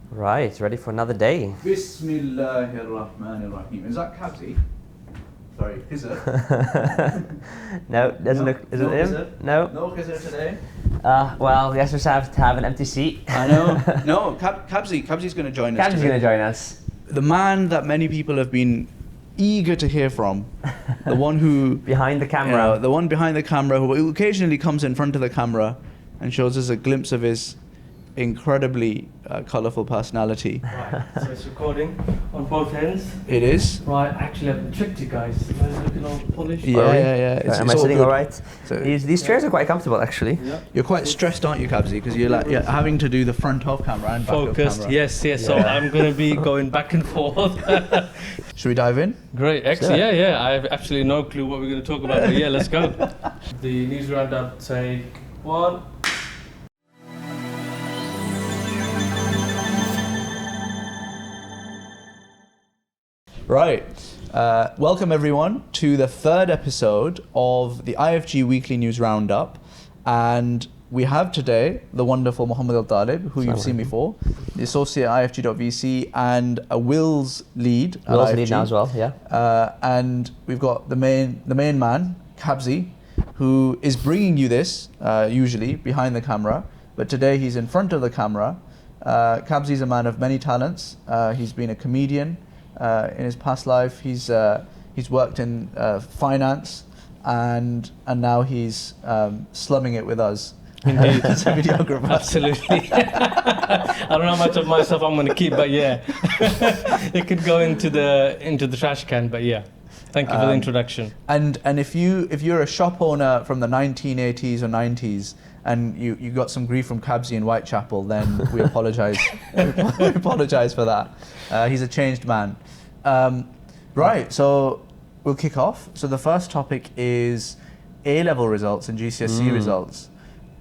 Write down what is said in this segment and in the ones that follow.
Right, ready for another day. Bismillahirrahmanirrahim. Is that Kabzi? Sorry, Khizr? No, doesn't look. Is no it him? Khizr? No. No Khizr today? Well, we just have to have an empty seat. I know. No, Kabzi's going to join us Cam's today. going to join us. The man that many people have been eager to hear from. The one who... Behind the camera. the one behind the camera who occasionally comes in front of the camera and shows us a glimpse of his incredibly colourful personality. Right, so it's recording on both ends. It is. Right, actually I've tricked you guys. You guys looking all polished? Yeah. Am I all sitting good. all right? So These chairs are quite comfortable, actually. Yeah. you're quite stressed, aren't you, Kabzi? Because you're having to do the front of camera and back Focused, of camera. yes. So I'm going to be going back and forth. Should we dive in? Great, excellent. Sure. Yeah. I have absolutely no clue what we're going to talk about, but yeah, let's go. The news roundup, take one. Right. Welcome everyone to the third episode of the IFG Weekly News Roundup, and we have today the wonderful Muhammad Al Talib, who you've seen before, the associate at IFG.vc, and a Will's lead. At Will's IFG. lead now as well, yeah. And we've got the main man, Kabzi, who is bringing you this usually behind the camera, but today he's in front of the camera. Kabzi is a man of many talents. He's been a comedian. In his past life, he's worked in finance, and now he's slumming it with us. Indeed. As a videographer. Absolutely. I don't know how much of myself I'm going to keep, but yeah. It could go into the trash can, but yeah. Thank you for the introduction. And if you're a shop owner from the 1980s or 90s and you got some grief from Kabzi in Whitechapel, then we apologise. We apologise for that. He's a changed man. Right, so we'll kick off. So the first topic is A-level results and GCSE results.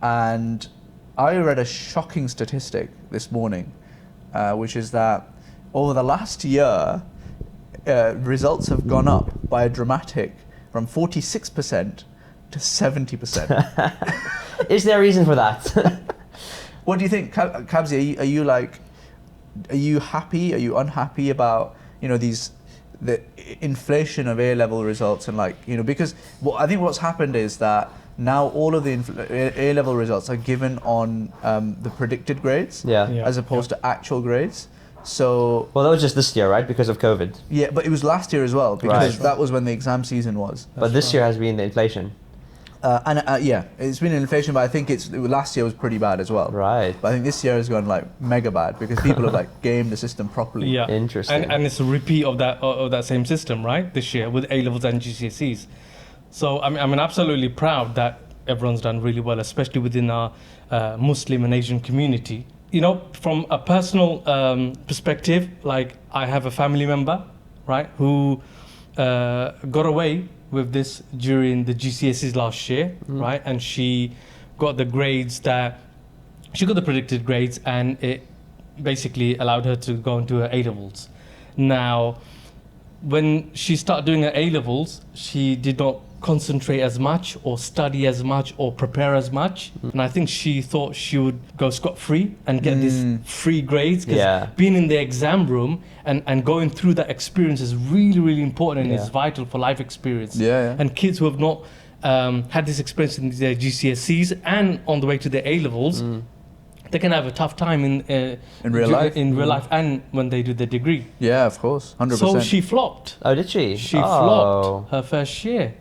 And I read a shocking statistic this morning, which is that over the last year, results have gone up by a dramatic from 46% to 70%. Is there a reason for that? What do you think, Kabzi? Are you happy? Are you unhappy about the inflation of A-level results and because I think what's happened is that now all of the A-level results are given on the predicted grades, as opposed to actual grades. So well, that was just this year, right? Because of COVID. Yeah, but it was last year as well, because that was when the exam season was. But this year has been the inflation. It's been an inflation, but I think last year was pretty bad as well. Right. But I think this year has gone mega bad because people have gamed the system properly. Yeah. Interesting. And it's a repeat of that same system, right? This year with A-levels and GCSEs. So I'm absolutely proud that everyone's done really well, especially within our Muslim and Asian community. From a personal perspective, I have a family member, right, who got away with this during the GCSEs last year, right, and she got the predicted grades, and it basically allowed her to go into her A-levels. Now, when she started doing her A-levels, she did not concentrate as much or study as much or prepare as much, and I think she thought she would go scot-free and get these free grades, because being in the exam room and going through that experience is really, really important, and it's vital for life experience. And kids who have not had this experience in their GCSEs and on the way to their A-levels, they can have a tough time in real life and when they do their degree. Yeah, of course, 100%. So she flopped. Oh, did she? She flopped her first year.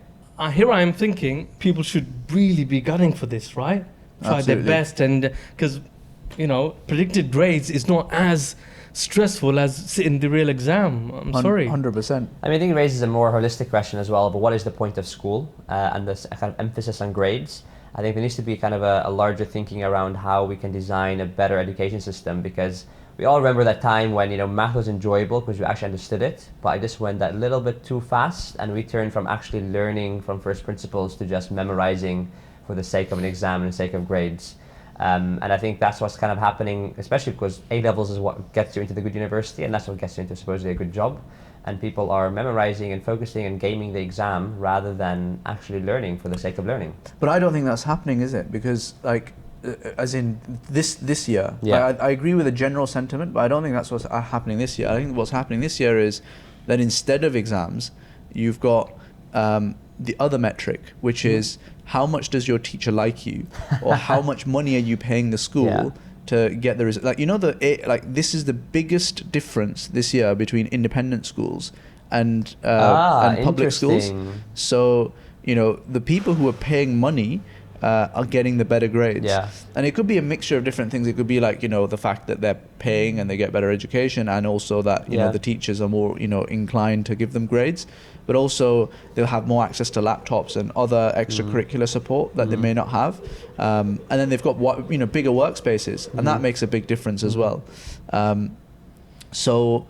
Here I am thinking people should really be gunning for this, right? Try their best, and because predicted grades is not as stressful as sitting the real exam. I'm sorry. 100%. I think it raises a more holistic question as well. But what is the point of school and this kind of emphasis on grades? I think there needs to be kind of a larger thinking around how we can design a better education system, because we all remember that time when math was enjoyable because we actually understood it, but it just went that little bit too fast, and we turned from actually learning from first principles to just memorizing for the sake of an exam and the sake of grades. And I think that's what's kind of happening, especially because A-levels is what gets you into the good university, and that's what gets you into supposedly a good job. And people are memorizing and focusing and gaming the exam rather than actually learning for the sake of learning. But I don't think that's happening, is it? Because as in this year. Yeah. I agree with the general sentiment, but I don't think that's what's happening this year. I think what's happening this year is that instead of exams, you've got the other metric, which is how much does your teacher like you, or how much money are you paying the school to get the result. Like, you know, this is the biggest difference this year between independent schools and public schools. So, you know, the people who are paying money are getting the better grades. Yeah. And it could be a mixture of different things. It could be like, you know, the fact that they're paying and they get better education, and also that, you know, the teachers are more, you know, inclined to give them grades. But also they'll have more access to laptops and other extracurricular support that they may not have. And then they've got, you know, bigger workspaces, and that makes a big difference as well. So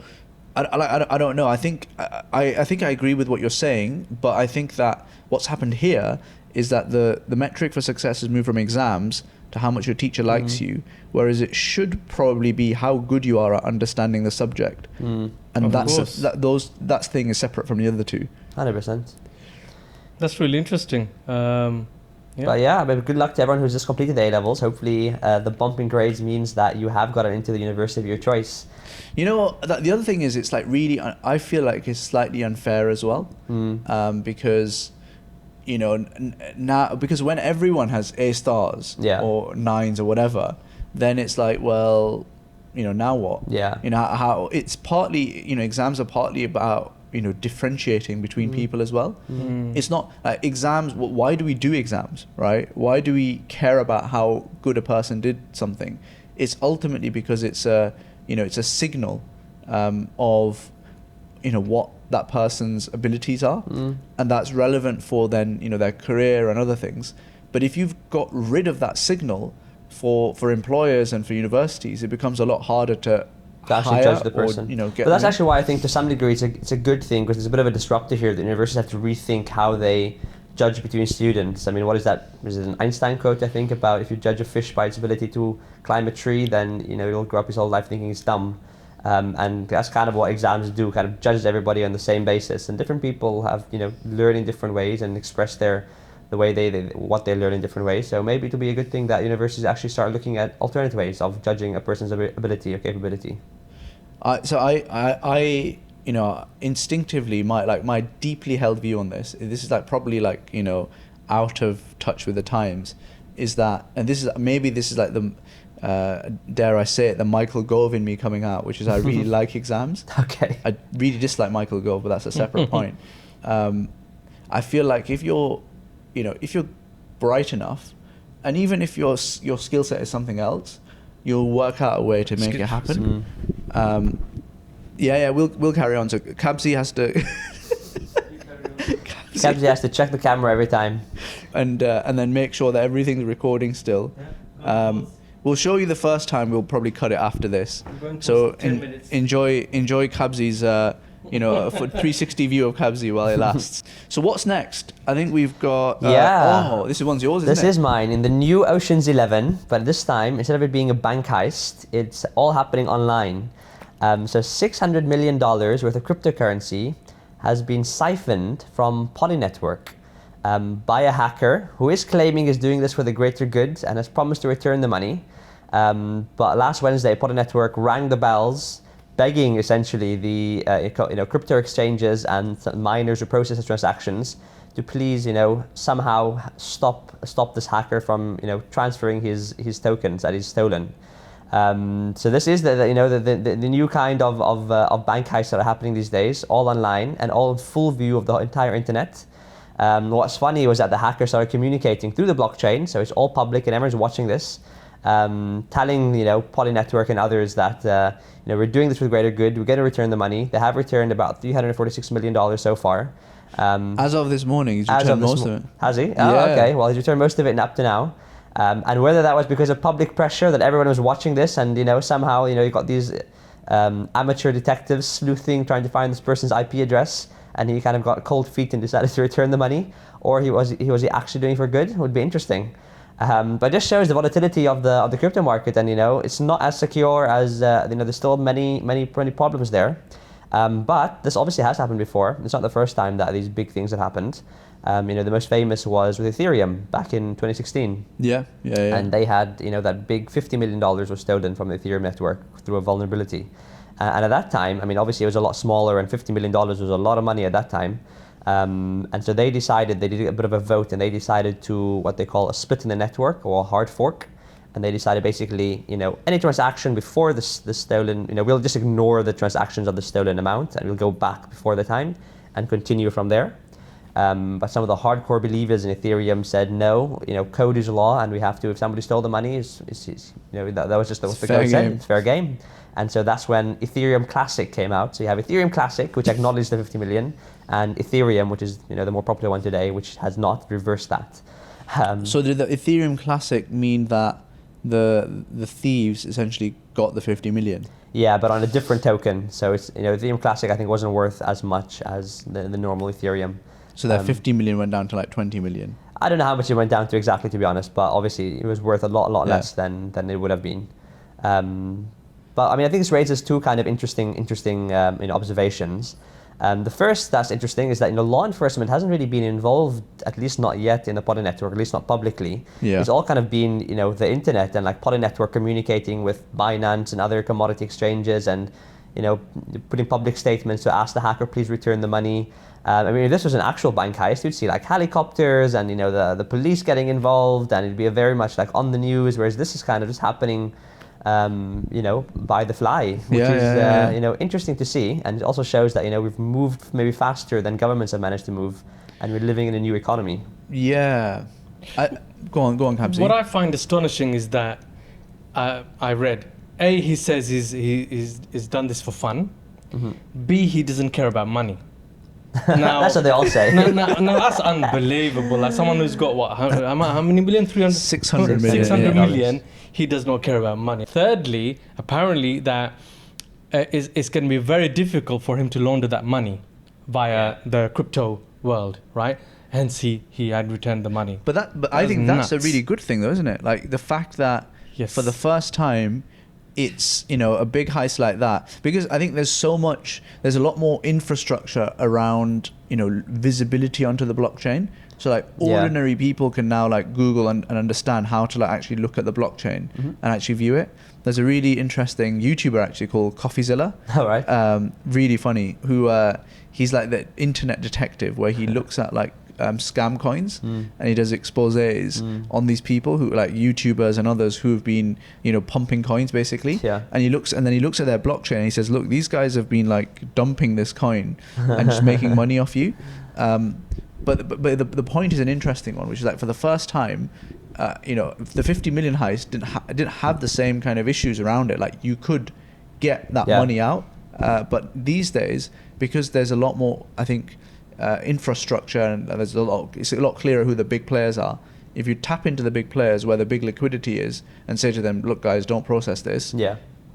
I don't know. I think I agree with what you're saying, but I think that what's happened here is that the metric for success has moved from exams to how much your teacher likes you, whereas it should probably be how good you are at understanding the subject. And that thing is separate from the other two. 100%. That's really interesting. But yeah, but good luck to everyone who's just completed the A-levels. Hopefully the bump in grades means that you have gotten into the university of your choice. You know, the other thing is, it's like really, I feel like it's slightly unfair as well, because, you know, now, because when everyone has A stars or 9s or whatever, then it's like, well, you know, now what? Yeah. You know, how it's partly, you know, exams are partly about, you know, differentiating between people as well. It's not like exams. Why do we do exams, right? Why do we care about how good a person did something? It's ultimately because it's a, you know, it's a signal of, you know, what that person's abilities are, and that's relevant for then, you know, their career and other things. But if you've got rid of that signal for employers and for universities, it becomes a lot harder to actually judge the person. Or, you know, but that's actually why I think to some degree it's a good thing, because there's a bit of a disruptor here. The universities have to rethink how they judge between students. I mean, what is that? Is it an Einstein quote, I think, about if you judge a fish by its ability to climb a tree, then, you know, it'll grow up his whole life thinking it's dumb. And that's kind of what exams do, kind of judges everybody on the same basis. And different people have, you know, learn in different ways and express the way what they learn in different ways. So maybe it'll be a good thing that universities actually start looking at alternative ways of judging a person's ability or capability. I you know, instinctively, my deeply held view on this is like probably like, you know, out of touch with the times, is that, and this is like the dare I say it, the Michael Gove in me coming out, which is I really like exams. Okay. I really dislike Michael Gove, but that's a separate point. I feel like if you're bright enough, and even if your skill set is something else, you'll work out a way to make it happen. We'll carry on. So Kabzi has to Kabzi has to check the camera every time, and then make sure that everything's recording still. We'll show you the first time. We'll probably cut it after this. So enjoy Kabzi's you know, a 360 view of Kabzi while it lasts. So what's next? I think we've got... this one's yours, isn't it? This is mine, in the new Ocean's 11, but this time, instead of it being a bank heist, it's all happening online. So $600 million worth of cryptocurrency has been siphoned from Poly Network by a hacker who is claiming he's doing this for the greater good and has promised to return the money. But last Wednesday, Poly Network rang the bells, begging essentially the crypto exchanges and miners who process the transactions to please, you know, somehow stop this hacker from, you know, transferring his tokens that he's stolen. So this is the new kind of bank heists that are happening these days, all online and all in full view of the entire internet. What's funny was that the hacker started communicating through the blockchain, so it's all public and everyone's watching this. Telling, you know, Poly Network and others that you know, we're doing this for the greater good. We're going to return the money. They have returned about $346 million so far. As of this morning, he's returned most of it. Has he? Oh, okay. Well, he's returned most of it up to now. And whether that was because of public pressure that everyone was watching this, and, you know, somehow, you know, you got these amateur detectives sleuthing, trying to find this person's IP address, and he kind of got cold feet and decided to return the money, or was he actually doing it for good? It would be interesting. But it just shows the volatility of the crypto market, and, you know, it's not as secure as you know. There's still many problems there, but this obviously has happened before. It's not the first time that these big things have happened. The most famous was with Ethereum back in 2016. Yeah. And they had, that big $50 million was stolen from the Ethereum network through a vulnerability. And at that time, obviously it was a lot smaller, and $50 million was a lot of money at that time. And so they did a bit of a vote, and they decided to what they call a split in the network, or a hard fork. And they decided basically, any transaction before the stolen, we'll just ignore the transactions of the stolen amount, and we'll go back before the time and continue from there. But some of the hardcore believers in Ethereum said no, code is law, and we have to, if somebody stole the money, that was just what the code said, it's fair game. And so that's when Ethereum Classic came out. So you have Ethereum Classic, which acknowledged the 50 million, and Ethereum, which is the more popular one today, which has not reversed that. So did the Ethereum Classic mean that the thieves essentially got the 50 million? Yeah, but on a different token. So it's Ethereum Classic I think wasn't worth as much as the normal Ethereum. So that 50 million went down to like 20 million. I don't know how much it went down to exactly, to be honest, but obviously it was worth a lot less than it would have been. But I think this raises two kind of interesting observations. The first that's interesting is that law enforcement hasn't really been involved, at least not yet, in the Poly network, at least not publicly. Yeah. It's all kind of been the internet and like Poly network communicating with Binance and other commodity exchanges, and putting public statements to ask the hacker, please return the money. If this was an actual bank heist, you'd see like helicopters and the police getting involved, and it'd be a very much like on the news, whereas this is kind of just happening by the fly, which is interesting to see, and it also shows that we've moved maybe faster than governments have managed to move, and we're living in a new economy. Yeah. Go on, Kabzi. What I find astonishing is that I read, A, he says he's done this for fun. Mm-hmm. B, he doesn't care about money. Now, that's what they all say. No, that's unbelievable. Like someone who's got what? How many million? 600 million. 600 million. He does not care about money. Thirdly, apparently that it's going to be very difficult for him to launder that money via the crypto world, right? Hence, he had returned the money. But I think that's a really good thing, though, isn't it? Like the fact that for the first time, it's a big heist like that, because I think there's a lot more infrastructure around visibility onto the blockchain. So like ordinary people can now like Google and understand how to like actually look at the blockchain and actually view it. There's a really interesting YouTuber actually called Coffeezilla. All right. Really funny. Who he's like the internet detective, where he looks at like scam coins and he does exposés on these people who like YouTubers and others who have been pumping coins basically. Yeah. And he looks at their blockchain and he says, look, these guys have been like dumping this coin and just making money off you. But the point is an interesting one, which is like for the first time, the 50 million heist didn't have the same kind of issues around it. Like you could get that money out, but these days, because there's a lot more, I think, infrastructure, and it's a lot clearer who the big players are. If you tap into the big players where the big liquidity is and say to them, look guys, don't process this,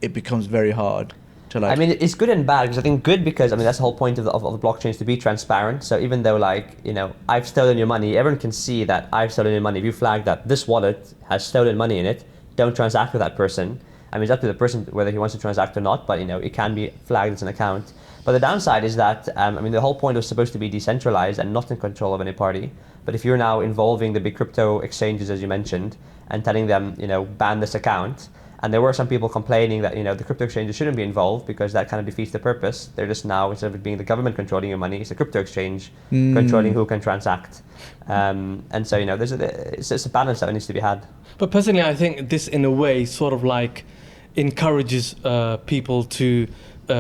it becomes very hard. It's good and bad, because I think good because that's the whole point of the blockchains, to be transparent. So even though I've stolen your money, everyone can see that I've stolen your money. If you flag that this wallet has stolen money in it, don't transact with that person. It's up to the person whether he wants to transact or not, but it can be flagged as an account. But the downside is that the whole point was supposed to be decentralized and not in control of any party. But if you're now involving the big crypto exchanges, as you mentioned, and telling them ban this account. And there were some people complaining that the crypto exchanges shouldn't be involved because that kind of defeats the purpose. They're just now, instead of it being the government controlling your money, it's a crypto exchange controlling who can transact. And so it's a balance that needs to be had. But personally, I think this in a way sort of like encourages people to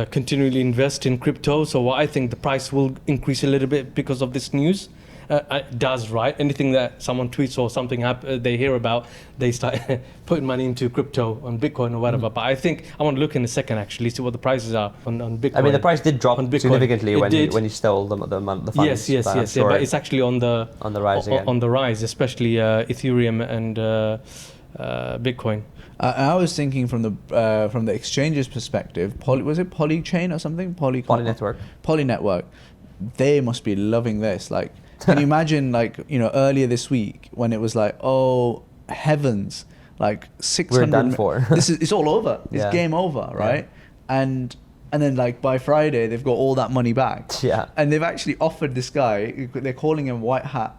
continually invest in crypto. So I think the price will increase a little bit because of this news. It does, right? Anything that someone tweets or something they hear about, they start putting money into crypto on Bitcoin or whatever. But I think I want to look in a second, actually, see what the prices are on Bitcoin. The price did drop significantly when you stole the funds. Yes. But it's actually on the rise again. On the rise, especially Ethereum and Bitcoin. I was thinking from the exchange's perspective. Was it Polychain or something? Poly Network. They must be loving this. Like, can you imagine, earlier this week when it was like, oh heavens, like 600. We're done for. It's all over. It's game over, right? Yeah. And And then like by Friday, they've got all that money back. Yeah. And they've actually offered this guy, they're calling him White Hat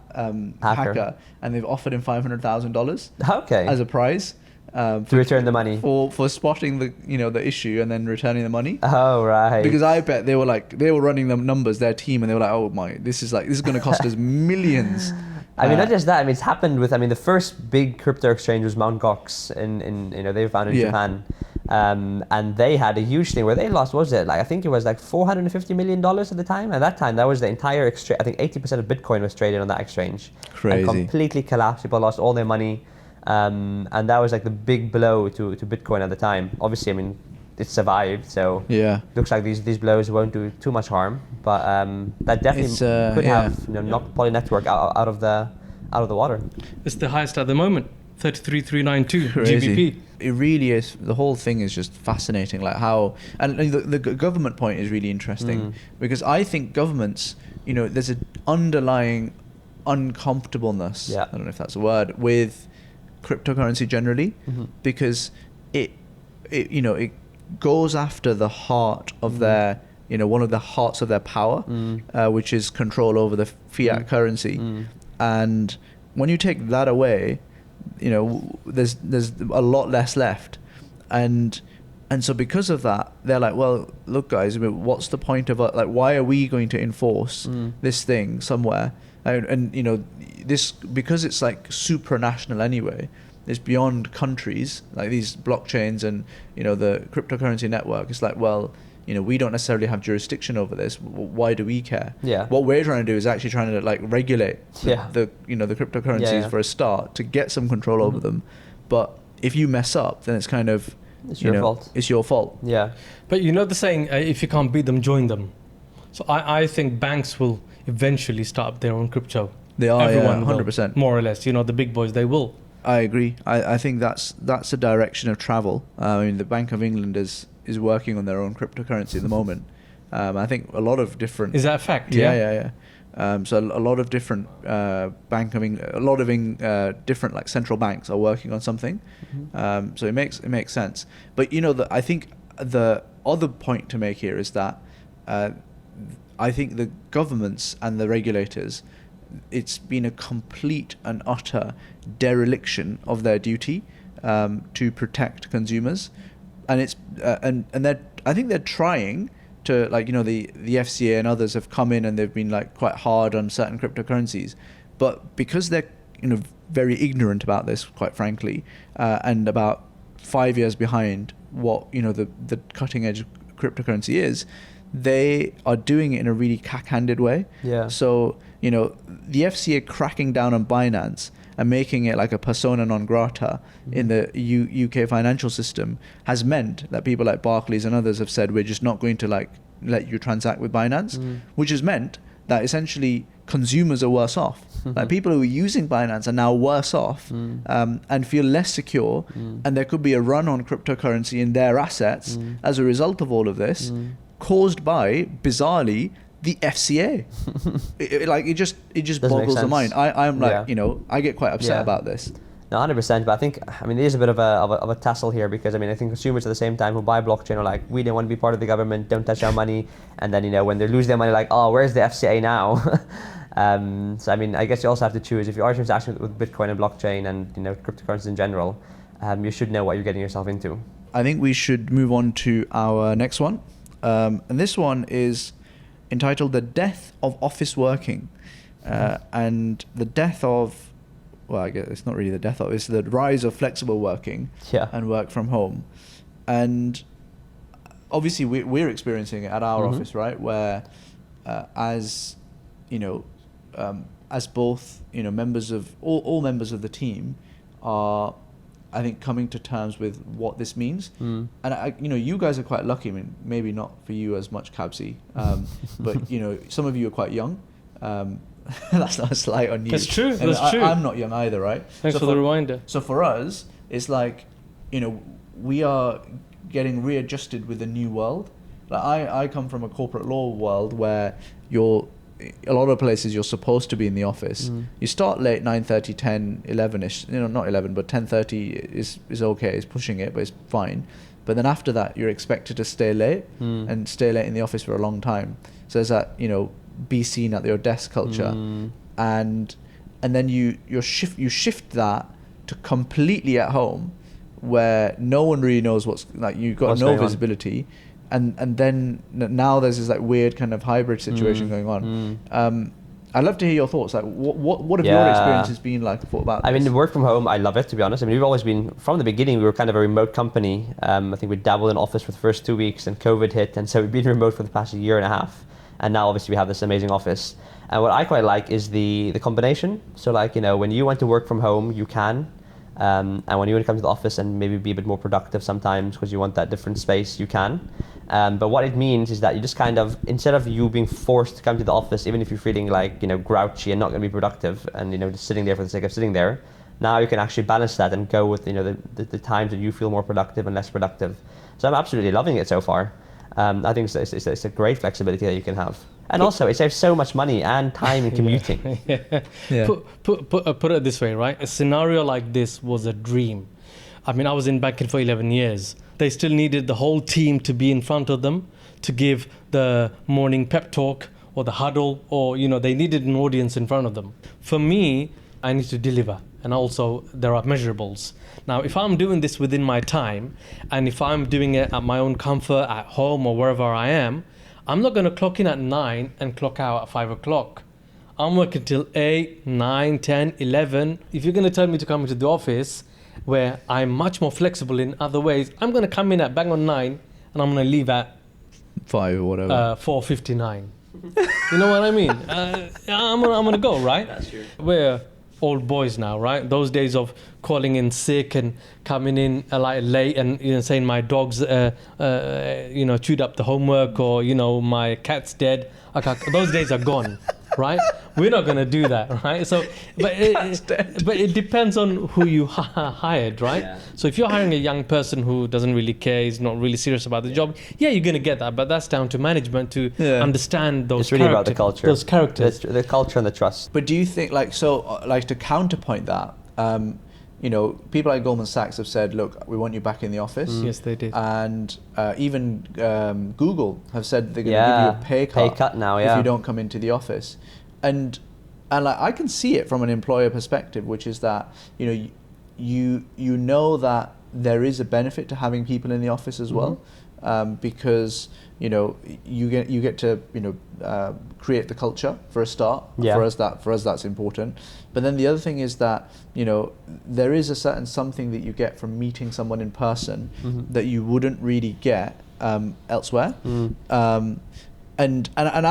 hacker, and they've offered him $500,000 Okay. as a prize. To return the money. For spotting the issue and then returning the money. Oh, right. Because I bet they were running the numbers, their team, and they were like, oh my, this is going to cost us millions. I mean, not just that. I mean, it's happened with. I mean, the first big crypto exchange was Mt. Gox they were founded in Japan, and they had a huge thing where they lost. What was it like? I think it was like $450 million at the time. At that time, that was the entire exchange. I think 80% of Bitcoin was traded on that exchange. Crazy. And completely collapsed. People lost all their money, and that was like the big blow to Bitcoin at the time. Obviously, I mean, it survived, so looks like these blows won't do too much harm, but that definitely could have knocked Poly Network out of the water. It's the highest at the moment, 33,392 Crazy. GBP. It really is. The whole thing is just fascinating, like how, and the government point is really interesting because I think governments, there's an underlying uncomfortableness. I don't know if that's a word with cryptocurrency generally, because it goes after the heart of their, one of the hearts of their power, which is control over the fiat currency. And when you take that away, there's a lot less left. And so because of that, they're like, well, look, guys, I mean, what's the point of why are we going to enforce this thing somewhere? And this, because it's like supranational anyway, it's beyond countries, like these blockchains and the cryptocurrency network. It's like, well, we don't necessarily have jurisdiction over this. Why do we care? What we're trying to do is actually trying to like regulate the cryptocurrencies for a start to get some control over them. But if you mess up, then it's kind of your fault. It's your fault. But the saying, if you can't beat them, join them. So I think banks will eventually start up their own crypto. They are, Everyone 100%. will, more or less. The big boys, they will. I agree. I think that's a direction of travel. I mean, the Bank of England is working on their own cryptocurrency at the moment. I think a lot of different. Is that a fact? Yeah. So a lot of different different like central banks are working on something. So it makes sense. But I think the other point to make here is that I think the governments and the regulators, it's been a complete and utter dereliction of their duty to protect consumers, and it's and I think they're trying to, like, the FCA and others have come in and they've been like quite hard on certain cryptocurrencies, but because they're very ignorant about this, quite frankly, and about 5 years behind what the cutting edge cryptocurrency is, they are doing it in a really cack-handed way. So the FCA cracking down on Binance and making it like a persona non grata in the UK financial system has meant that people like Barclays and others have said, we're just not going to like let you transact with Binance, which has meant that essentially consumers are worse off. Like people who are using Binance are now worse off and feel less secure, and there could be a run on cryptocurrency in their assets as a result of all of this, caused by, bizarrely, the FCA. it just boggles the mind. I'm like, I get quite upset about this. No, 100%. But I think, it is a bit of a tussle here, because I think consumers at the same time who buy blockchain are like, we don't want to be part of the government, don't touch our money. And then when they lose their money, like, oh, where's the FCA now? So I guess you also have to choose, if you are transacting with Bitcoin and blockchain and cryptocurrencies in general, you should know what you're getting yourself into. I think we should move on to our next one. And this one is entitled "The Death of Office Working," and the death of, well, I guess it's not really the death of, it's the rise of flexible working and work from home. And obviously we're experiencing it at our office, right? Where as both members of all members of the team are, I think, coming to terms with what this means. And you guys are quite lucky. Maybe not for you as much, Kabsi, but some of you are quite young. That's not a slight on you. That's true. And That's true. I'm not young either, right? Thanks for the reminder. So for us, it's like, we are getting readjusted with the new world. Like I come from a corporate law world where a lot of places you're supposed to be in the office. You start late, 9:30, 10, 11ish. Not 11, but 10:30 is okay. It's pushing it, but it's fine. but then after that you're expected to stay late and stay late in the office for a long time. So there's that, be seen at your desk culture, and then you shift that to completely at home, where no one really knows what's like. You've got no visibility, and then now there's this like weird kind of hybrid situation going on. I'd love to hear your thoughts. Like, what have your experiences been like about this? I mean, the work from home, I love it, to be honest. I mean, we've always been, from the beginning, we were kind of a remote company. I think we dabbled in office for the first 2 weeks, and COVID hit, and so we've been remote for the past year and a half. And now, obviously, we have this amazing office. And what I quite like is the combination. So, like, when you want to work from home, you can. And when you want to come to the office and maybe be a bit more productive sometimes because you want that different space, you can. But what it means is that you just kind of, instead of you being forced to come to the office, even if you're feeling like, grouchy and not going to be productive and, just sitting there for the sake of sitting there, now you can actually balance that and go with, the times that you feel more productive and less productive. So I'm absolutely loving it so far. I think it's a great flexibility that you can have. And also, it saves so much money and time in commuting. Yeah. Put it this way, right? A scenario like this was a dream. I mean, I was in banking for 11 years. They still needed the whole team to be in front of them to give the morning pep talk or the huddle, or, they needed an audience in front of them. For me, I need to deliver. And also, there are measurables. Now, if I'm doing this within my time, and if I'm doing it at my own comfort, at home or wherever I am, I'm not going to clock in at 9 and clock out at 5 o'clock. I'm working till 8, 9, 10, 11. If you're going to tell me to come into the office, where I'm much more flexible in other ways, I'm going to come in at bang on 9, and I'm going to leave at 5 or whatever. 4:59. You know what I mean? I'm going to go, right? That's true. We're old boys now, right? Those days of calling in sick and coming in like late and saying my dog's chewed up the homework, or my cat's dead. Those days are gone, right? We're not going to do that, right? So, but it depends on who you hired, right? Yeah. So if you're hiring a young person who doesn't really care, is not really serious about the job, you're going to get that. But that's down to management to understand those. It's really about the culture. Those characters, the culture and the trust. But do you think, to counterpoint that, people like Goldman Sachs have said, look, we want you back in the office. Yes, they did. And even Google have said they're going to give you a pay cut now, if you don't come into the office. And I can see it from an employer perspective, which is that, you know that there is a benefit to having people in the office as well, because you get to create the culture for a start. Yeah. For us that's important. But then the other thing is that there is a certain something that you get from meeting someone in person that you wouldn't really get elsewhere. And I'm,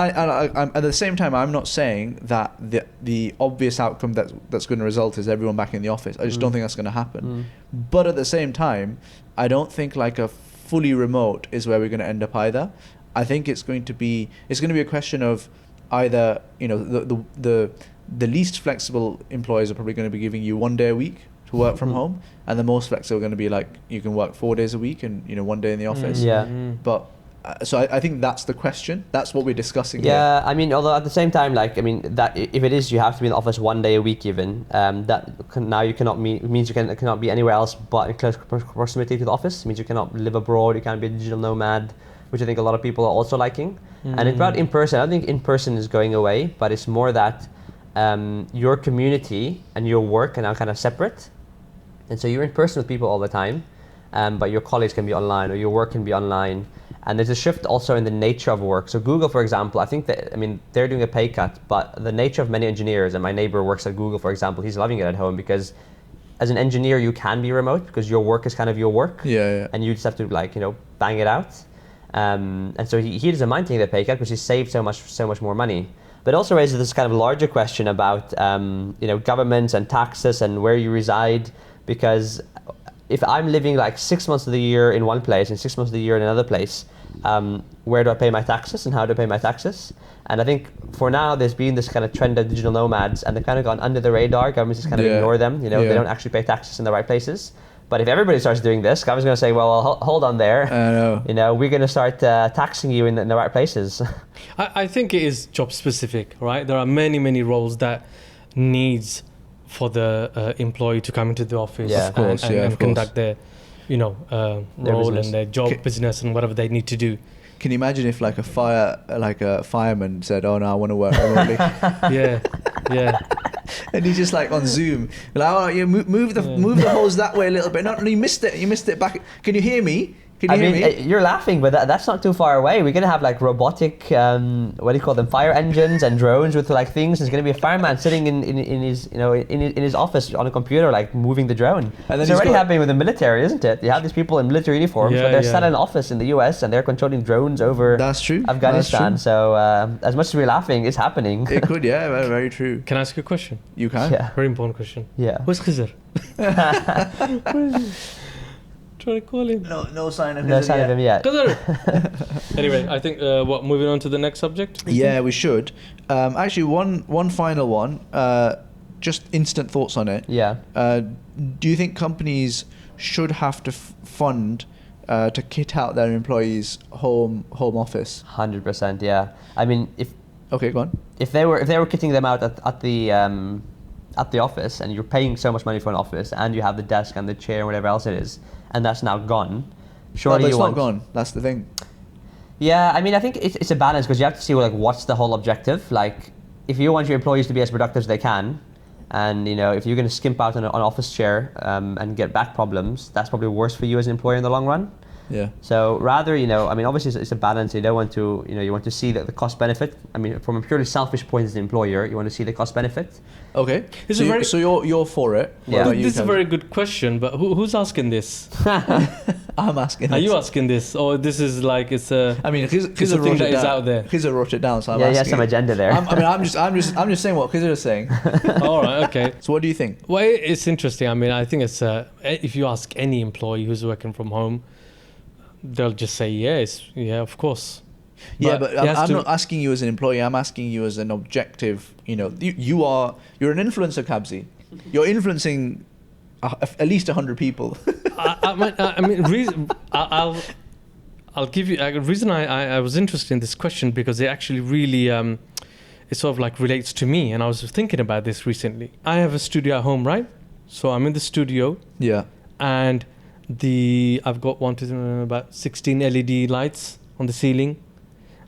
at the same time, I'm not saying that the obvious outcome that's going to result is everyone back in the office. I just don't think that's going to happen. But at the same time, I don't think like a fully remote is where we're going to end up either. I think it's going to be a question of either the least flexible employers are probably going to be giving you 1 day a week to work from home, and the most flexible are going to be like you can work 4 days a week and 1 day in the office. But so I think that's the question. That's what we're discussing here. Yeah, I mean, although at the same time, that if it is you have to be in the office 1 day a week even, now you cannot meet, it means you cannot be anywhere else but in close proximity to the office. It means you cannot live abroad, you can't be a digital nomad, which I think a lot of people are also liking. And about in person, I don't think in person is going away, but it's more that your community and your work are now kind of separate. And so you're in person with people all the time, but your colleagues can be online or your work can be online. And there's a shift also in the nature of work. So Google, for example, I think they're doing a pay cut, but the nature of many engineers, and my neighbor works at Google, for example, he's loving it at home because as an engineer, you can be remote because your work is kind of your work. Yeah. And you just have to bang it out. And so he doesn't mind taking the pay cut because he saved so much more money. But it also raises this kind of larger question about governments and taxes and where you reside, because if I'm living 6 months of the year in one place and 6 months of the year in another place, where do I pay my taxes and how do I pay my taxes? And I think for now there's been this kind of trend of digital nomads, and they've kind of gone under the radar. Governments just kind of ignore them. They don't actually pay taxes in the right places. But if everybody starts doing this, government's going to say, well, hold on there. I know. We're going to start taxing you in the right places. I think it is job specific, right? There are many roles that needs for the employee to come into the office and conduct their role business. and their job, business, and whatever they need to do. Can you imagine if like a fireman said, "Oh no, I want to work remotely," Yeah. and he's just like on Zoom, like, "Oh, you move the hose that way a little bit." No, you missed it. You missed it back. Can you hear me? Can you hear me? You're laughing, but that's not too far away. We're gonna have like robotic, what do you call them, fire engines and drones with like things. There's gonna be a fireman sitting in his in his office on a computer, like moving the drone. And then it's already happening with the military, isn't it? You have these people in military uniforms, but they're sat in an office in the U.S. and they're controlling drones over That's true. Afghanistan. That's true. So as much as we're laughing, it's happening. It could, yeah, very, very true. Can I ask you a question? You can. Yeah. Very important question. Yeah. Where's Khizr? Trying to call him. No sign of No sign of him yet. Khizr! Anyway, I think, moving on to the next subject? Yeah, we should. Actually, one final one. Just instant thoughts on it. Yeah. Do you think companies should have to fund to kit out their employees' home office? 100%. Yeah. I mean, Okay, go on. if they were kitting them out at the office, and you're paying so much money for an office, and you have the desk and the chair and whatever else it is, and that's now gone, surely But you it's want. not gone. That's the thing. Yeah, I mean, I think it's a balance, because you have to see like what's the whole objective. Like, if you want your employees to be as productive as they can, and if you're going to skimp out on an office chair and get back problems, that's probably worse for you as an employer in the long run. Yeah. So rather, I mean, obviously it's a balance. You don't want to, you want to see the cost benefit. I mean, from a purely selfish point as an employer, you want to see the cost benefit. Okay. It's so, a very- so you're for it. What Yeah. about you, This is a Kevin? very good question, but who's asking this? I'm asking. Are this. you asking this? Or this is like, it's a... I mean, It's a Khizr thing wrote that it is down. out there. Khizr wrote it down, so I'm Yeah, asking. he has some agenda there. I'm just saying what Khizr is saying. All right, okay. So what do you think? Well, it's interesting. I mean, I think it's if you ask any employee who's working from home, they'll just say yes, yeah, of course. Yeah, but he has I'm to- not asking you as an employee. I'm asking you as an objective. You're an influencer, Kabzi. You're influencing at least 100 people. I'll give you a reason. I was interested in this question because it actually really it sort of like relates to me, and I was thinking about this recently. I have a studio at home, right? So I'm in the studio, Yeah. and I've got about 16 LED lights on the ceiling,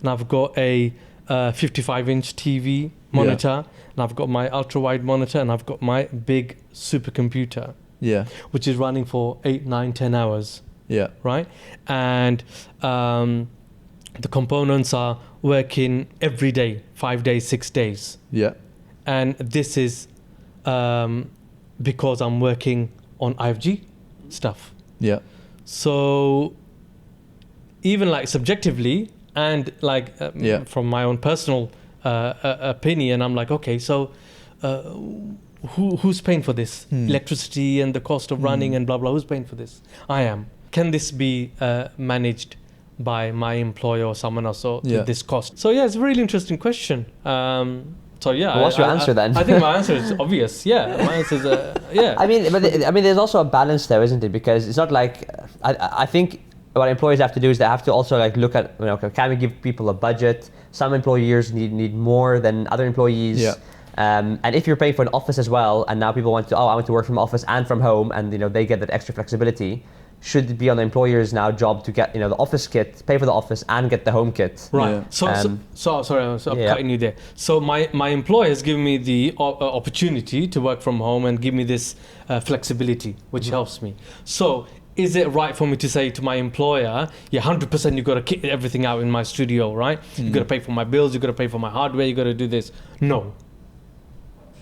and I've got a 55-inch TV monitor, and I've got my ultra-wide monitor, and I've got my big supercomputer, Yeah. which is running for 8, 9, 10 hours, Yeah. right? And the components are working every day, 5 days, 6 days. Yeah. And this is because I'm working on IFG stuff. Yeah. So even like subjectively and like from my own personal opinion, I'm like, okay, so who's paying for this? Electricity and the cost of running and blah, blah, who's paying for this? I am. Can this be managed by my employer or someone else, or this cost? So yeah, it's a really interesting question. So yeah, What's your answer then? I think my answer is obvious. Yeah, my answer is yeah. I mean, there's also a balance there, isn't it? Because it's not like I think what employers have to do is they have to also like look at, can we give people a budget? Some employers need more than other employees. Yeah. And if you're paying for an office as well, and now people want to, I want to work from office and from home, and they get that extra flexibility. Should it be on the employer's now job to get the office kit, pay for the office, and get the home kit? Right. Yeah. So sorry, I'm cutting you there. So my employer has given me the opportunity to work from home and give me this flexibility, which helps me. So is it right for me to say to my employer, 100% you've got to kit everything out in my studio, right? You've got to pay for my bills, you've got to pay for my hardware, you've got to do this. No,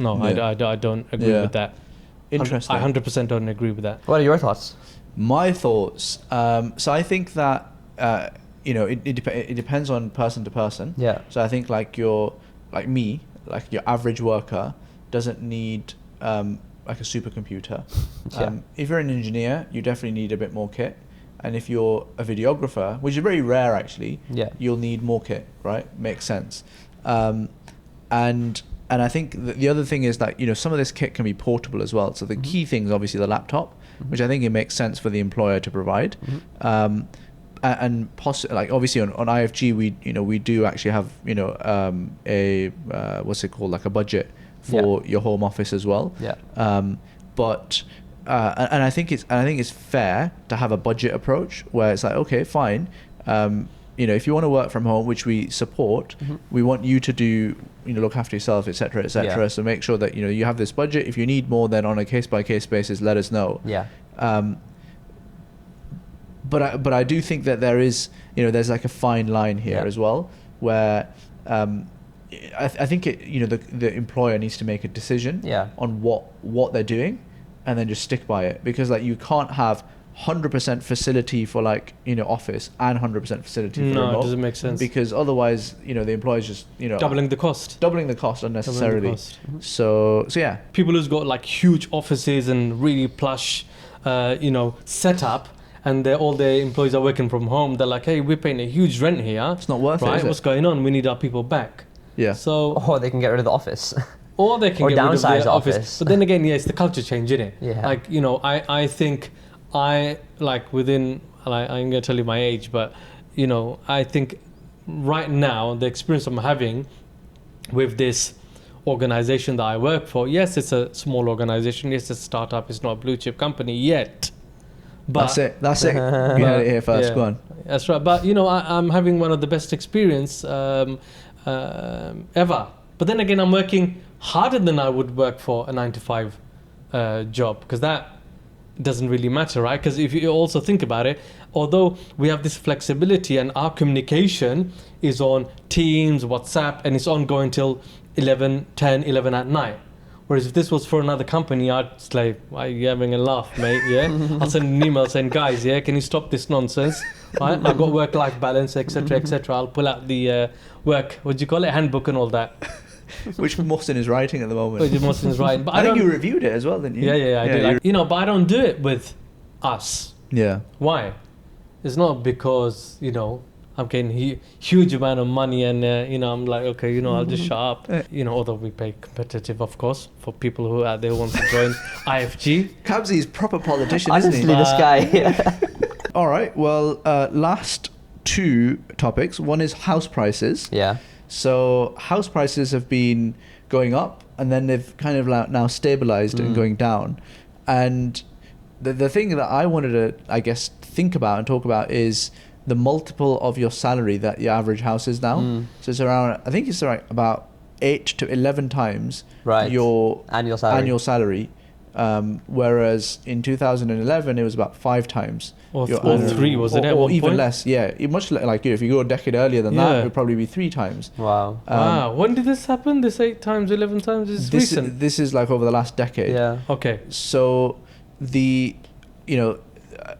I don't agree with that. Interesting. I 100% don't agree with that. What are your thoughts? My thoughts. So I think that it depends on person to person. Yeah. So I think like your average worker doesn't need like a supercomputer. If you're an engineer, you definitely need a bit more kit. And if you're a videographer, which is very rare actually, you'll need more kit, right? Makes sense. And I think the other thing is that some of this kit can be portable as well. So the key thing is obviously the laptop, which I think it makes sense for the employer to provide. And obviously on IFG we do actually have a what's it called, like a budget for your home office as well. Yeah. But and I think it's fair to have a budget approach where it's like, okay, fine, if you want to work from home, which we support, we want you to do, look after yourself, etc., etc. Yeah. So make sure that you have this budget. If you need more, then on a case by case basis, let us know. Yeah. But I do think that there is, there's like a fine line here as well, where I think the employer needs to make a decision on what they're doing, and then just stick by it, because like you can't have 100% facility for office and 100% facility for remote. No, it doesn't make sense, because otherwise the employer's just doubling the cost unnecessarily. So yeah, people who's got like huge offices and really plush setup, and all their employees are working from home, they're like, hey, we're paying a huge rent here, it's not worth it, is it? What's going on? We need our people back. So or they can get rid of the office. Or they can get rid of downsize the office. But then again, it's the culture change, isn't it? Yeah. Like, I think I'm going to tell you my age, but, I think right now, the experience I'm having with this organization that I work for, yes, it's a small organization, yes, it's a startup, it's not a blue chip company yet. But that's it. You had it here first. Yeah, go on. That's right. But, I'm having one of the best experience ever. But then again, I'm working harder than I would work for a 9-to-5 job, because that doesn't really matter, right? Because if you also think about it, although we have this flexibility and our communication is on Teams, WhatsApp, and it's ongoing till 10, 11 at night. Whereas if this was for another company, I'd say, why are you having a laugh, mate? Yeah, I'll send an email saying, guys, can you stop this nonsense? Right? I've got work-life balance, etc., etc. I'll pull out the handbook and all that. Which Mohsin is writing at the moment. Which Mohsin is writing. But I think you reviewed it as well, didn't you? Yeah, I did. But I don't do it with us. Yeah. Why? It's not because, I'm getting huge amount of money and, I'm like, okay, I'll just shut up. Although we pay competitive, of course, for people who out there want to join IFG. Kabzi's proper politician, Honestly, isn't he? this guy. All right, well, last two topics. One is house prices. Yeah. So house prices have been going up, and then they've kind of now stabilized and going down. And the thing that I wanted to, I guess, think about and talk about is the multiple of your salary that your average house is now. So it's around, I think it's around about 8 to 11 times your annual salary. Whereas in 2011 it was about 5 times. Or 3, was it? Or even less, yeah. Much like if you go a decade earlier than that, it would probably be 3 times. Wow. Wow. When did this happen? This 8 times, 11 times is recent? This is like over the last decade. Yeah. Okay. So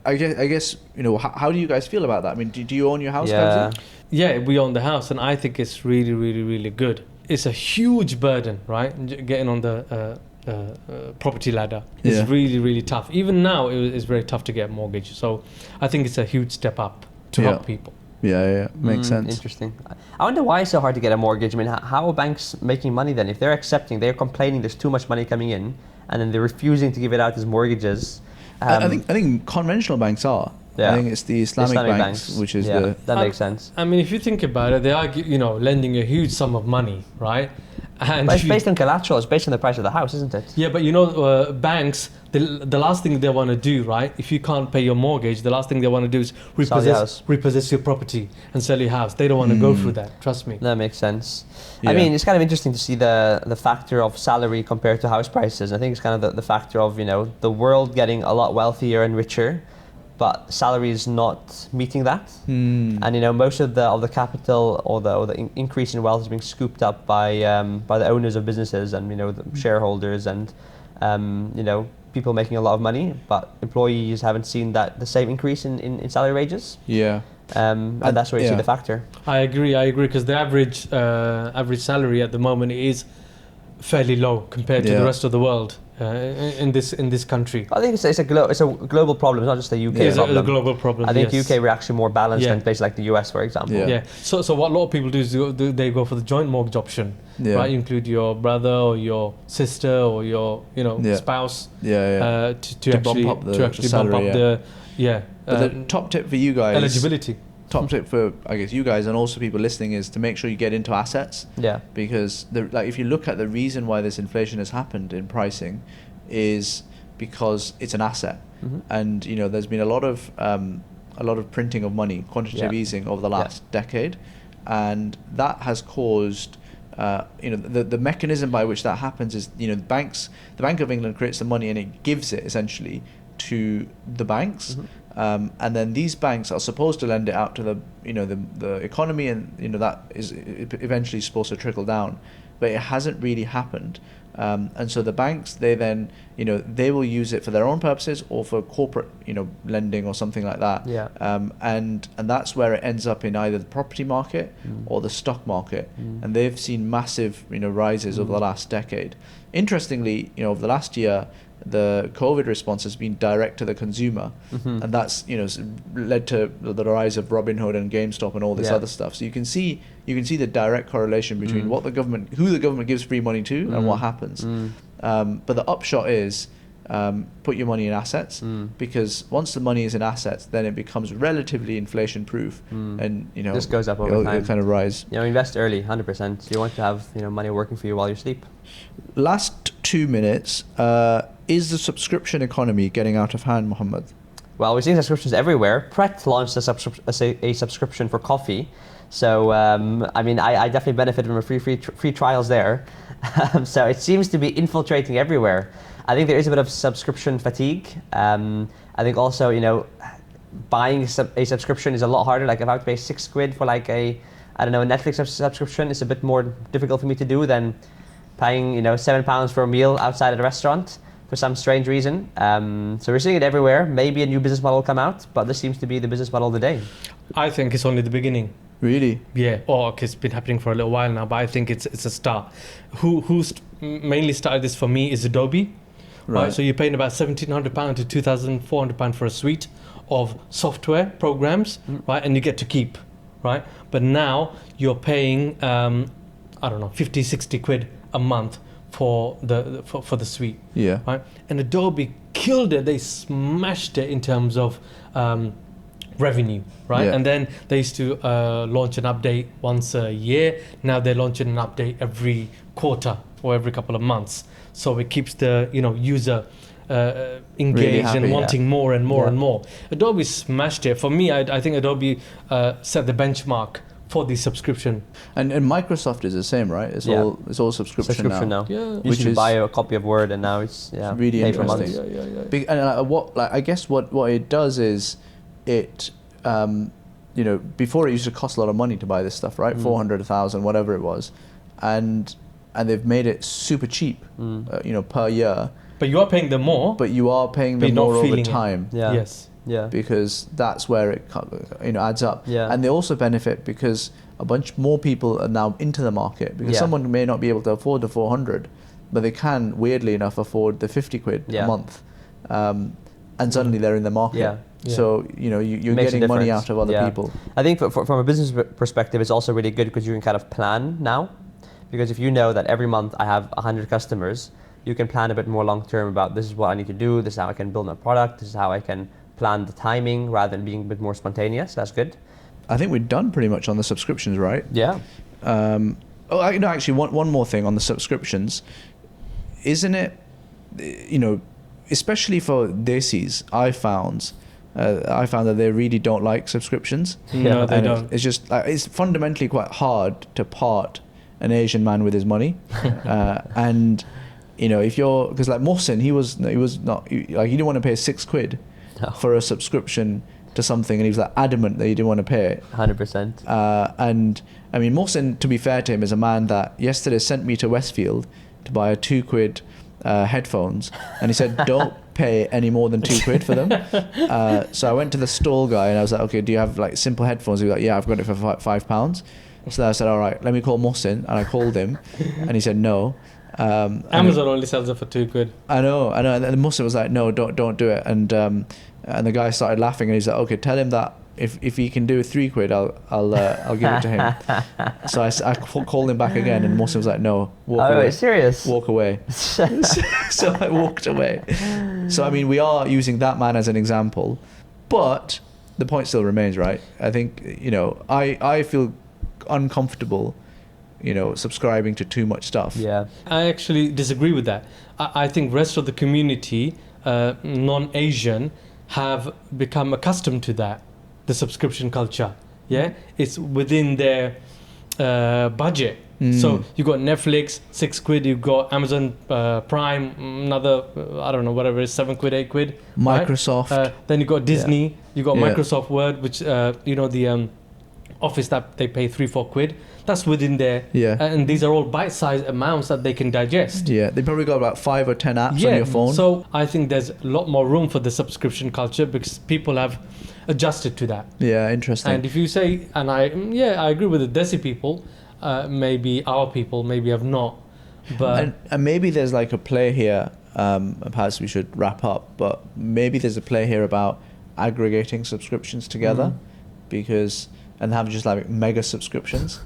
I guess how do you guys feel about that? I mean, do you own your house? Yeah. Yeah, we own the house, and I think it's really, really, really good. It's a huge burden, right? Getting on the property ladder is really, really tough. Even now, it's very tough to get a mortgage. So I think it's a huge step up to help people. Yeah, makes sense. Interesting. I wonder why it's so hard to get a mortgage. I mean, how are banks making money then? If they're complaining there's too much money coming in, and then they're refusing to give it out as mortgages. I think conventional banks are. I think it's the Islamic banks, which is that makes sense. I mean, if you think about it, they are lending a huge sum of money, right? And but it's based on collateral. It's based on the price of the house, isn't it? Yeah, but banks, the last thing they want to do, right? If you can't pay your mortgage, the last thing they want to do is repossess your property and sell your house. They don't want to go through that. Trust me. That makes sense. Yeah. I mean, it's kind of interesting to see the factor of salary compared to house prices. I think it's kind of the factor of the world getting a lot wealthier and richer, but salary is not meeting that. And most of the capital or the increase in wealth is being scooped up by the owners of businesses and the shareholders and people making a lot of money, but employees haven't seen the same increase in salary wages. Yeah. And that's where you see the factor. I agree because the average salary at the moment is fairly low compared to the rest of the world. In this country, I think it's a global problem. It's not just a UK problem. It's a global problem. I think UK we're actually more balanced than places like the US, for example. Yeah. So what a lot of people do is they go for the joint mortgage option, right? You include your brother or your sister or your spouse. To actually bump up the But the top tip for you guys. Eligibility. Top tip for I guess you guys and also people listening is to make sure you get into assets. Yeah. Because if you look at the reason why this inflation has happened in pricing, is because it's an asset. And there's been a lot of printing of money, quantitative easing over the last decade, and that has caused the mechanism by which that happens is the Bank of England creates the money and it gives it essentially to the banks, and then these banks are supposed to lend it out to the economy, and that is eventually supposed to trickle down, but it hasn't really happened. And so the banks, they then, they will use it for their own purposes or for corporate, lending or something like that. And that's where it ends up in either the property market or the stock market. And they've seen massive, rises over the last decade. Interestingly, over the last year, the COVID response has been direct to the consumer, and that's led to the rise of Robinhood and GameStop and all this other stuff. So you can see the direct correlation between who the government gives free money to and what happens. But the upshot is put your money in assets, because once the money is in assets, then it becomes relatively inflation proof, and this goes up over time. It'll kind of rise. Invest early, 100%. You want to have money working for you while you sleep. Last 2 minutes. Is the subscription economy getting out of hand, Mohammed? Well, we're seeing subscriptions everywhere. Pret launched a subscription for coffee. So, I definitely benefited from free trials there. So it seems to be infiltrating everywhere. I think there is a bit of subscription fatigue. I think also, buying a subscription is a lot harder. Like if I have to pay £6 for like a Netflix subscription, it's a bit more difficult for me to do than paying, £7 for a meal outside at a restaurant for some strange reason. So we're seeing it everywhere. Maybe a new business model will come out, but this seems to be the business model of the day. I think it's only the beginning. Really? Yeah. Okay, it's been happening for a little while now, but I think it's a start. Who's mainly started this for me is Adobe. Right. So you're paying about £1,700 to £2,400 for a suite of software programs, right? And you get to keep, right? But now you're paying, 50, 60 quid a month for the suite. Yeah. Right. And Adobe killed it. They smashed it in terms of revenue, right? Yeah. And then they used to launch an update once a year. Now they're launching an update every quarter or every couple of months. So it keeps the user engaged Really happy, and wanting more and more and more. Adobe smashed it. For me, I think Adobe set the benchmark for the subscription. And Microsoft is the same, right? It's all subscription now. Yeah. You should buy a copy of Word, and now it's really pay for interesting. months. And I guess what it does is it before it used to cost a lot of money to buy this stuff, right? 400, 1,000, whatever it was, and they've made it super cheap, per year. But you are paying them more. But you are paying them more over time. Yeah. Yes. Yeah. Because that's where it adds up. Yeah. And they also benefit because a bunch more people are now into the market, because someone may not be able to afford the 400, but they can, weirdly enough, afford the 50 quid a month, and suddenly they're in the market. Yeah. So you're getting money out of other people. I think from a business perspective, it's also really good because you can kind of plan now, because if you know that every month I have 100 customers, you can plan a bit more long term about this is what I need to do, this is how I can build my product, this is how I can plan the timing rather than being a bit more spontaneous. That's good. I think we're done pretty much on the subscriptions, right? Yeah. Actually, one more thing on the subscriptions. Isn't it, especially for desis, I found that they really don't like subscriptions. No, they don't. It's just it's fundamentally quite hard to part an Asian man with his money, and if you're, because like Mohsin, he was not he didn't want to pay £6 for a subscription to something, and he was like adamant that he didn't want to pay it. 100%. And I mean, Mohsin, to be fair to him, is a man that yesterday sent me to Westfield to buy a £2 headphones, and he said don't pay any more than £2 for them. So I went to the stall guy and I was like, okay, do you have like simple headphones? He was like, yeah, I've got it for £5. So I said, all right, let me call Mohsin, and I called him, and he said no. Amazon only sells it for £2. I know. And then Mohsin was like, no, don't do it. And the guy started laughing, and he's like, okay, tell him that if he can do £3, I'll give it to him. So I called him back again, and Mohsin was like, no, walk away. Serious? Walk away. So I walked away. So I mean, we are using that man as an example, but the point still remains, right? I think I feel uncomfortable subscribing to too much stuff. Yeah. I actually disagree with that. I think rest of the community non-Asian have become accustomed to that, the subscription culture. Yeah, it's within their budget. So you got Netflix, £6. You got Amazon Prime, another I don't know, whatever it is, £7, £8. Microsoft. Right? Then you got Disney. You got Yeah. Microsoft Word, which the Office that they pay £3-4. That's within their. Yeah. And these are all bite-sized amounts that they can digest. Yeah, they probably got about 5 or 10 apps on your phone. So I think there's a lot more room for the subscription culture because people have adjusted to that. Yeah, interesting. And if you say, and I agree with the Desi people, maybe our people maybe have not, but and maybe there's like a play here, perhaps we should wrap up, but maybe there's a play here about aggregating subscriptions together, because, and have just like mega subscriptions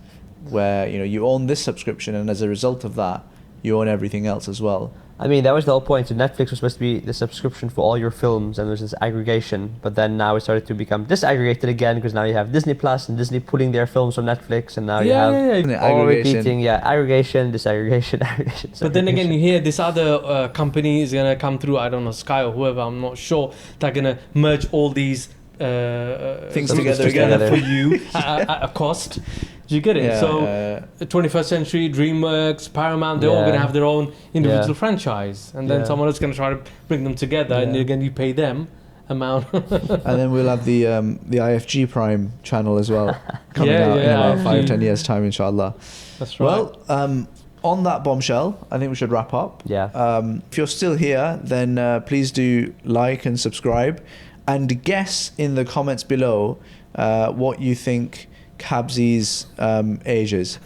where, you know, you own this subscription and as a result of that, you own everything else as well. I mean, that was the whole point. So Netflix was supposed to be the subscription for all your films, and there's this aggregation. But then now it started to become disaggregated again, because now you have Disney Plus and Disney pulling their films from Netflix, and now you have all repeating, aggregation, disaggregation, aggregation. But then again, you hear this other company is gonna come through. I don't know, Sky or whoever. I'm not sure. They're gonna merge all these things together for you at a cost. Do you get it? Yeah, so, 21st Century, DreamWorks, Paramount, they're all going to have their own individual franchise. And then someone else is going to try to bring them together, and again, you pay them amount. And then we'll have the IFG Prime channel as well, coming out in about 5-10 years' time, inshallah. That's right. Well, on that bombshell, I think we should wrap up. Yeah. If you're still here, then please do like and subscribe, and guess in the comments below what you think Kabzi's age is,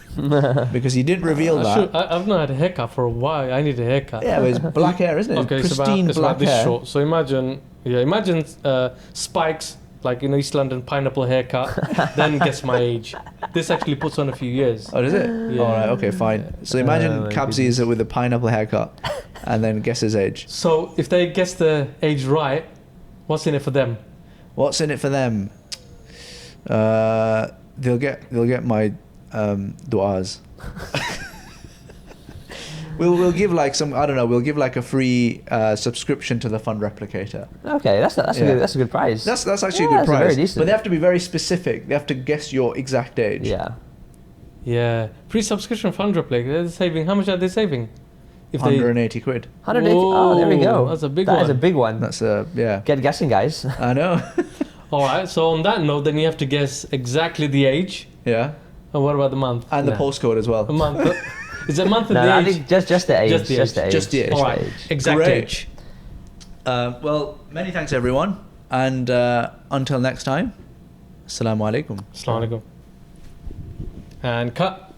because he didn't reveal that. I've not had a haircut for a while. I need a haircut. Yeah, but it's black hair, isn't it? Okay, Pristine it's about black hair. this short. So imagine spikes, like East London pineapple haircut. Then guess my age. This actually puts on a few years. Oh, does it? Yeah. All right, okay, fine. So imagine Kabzi is with a pineapple haircut, and then guess his age. So if they guess the age right, what's in it for them? What's in it for them? They'll get my du'as. We'll give like some, I don't know, we'll give like a free subscription to the Fund Replicator. Okay, that's a good prize. That's actually a good that's prize. very decent. But they have to be very specific. They have to guess your exact age. Yeah. Yeah, pre-subscription Fund Replicator. They're saving. How much are they saving? If 180 quid. 180. Oh, there we go. That's a big one. That is a big one. That's yeah. Get guessing, guys. I know. All right. So on that note, then you have to guess exactly the age. Yeah. And what about the month? And the postcode as well. A month. Is it a month and No, the I age? think just the age. Just the age. Just the age. All right. Exact Great. age. Well, many thanks everyone, and until next time, Assalamu alaikum. Assalamu alaikum. And cut.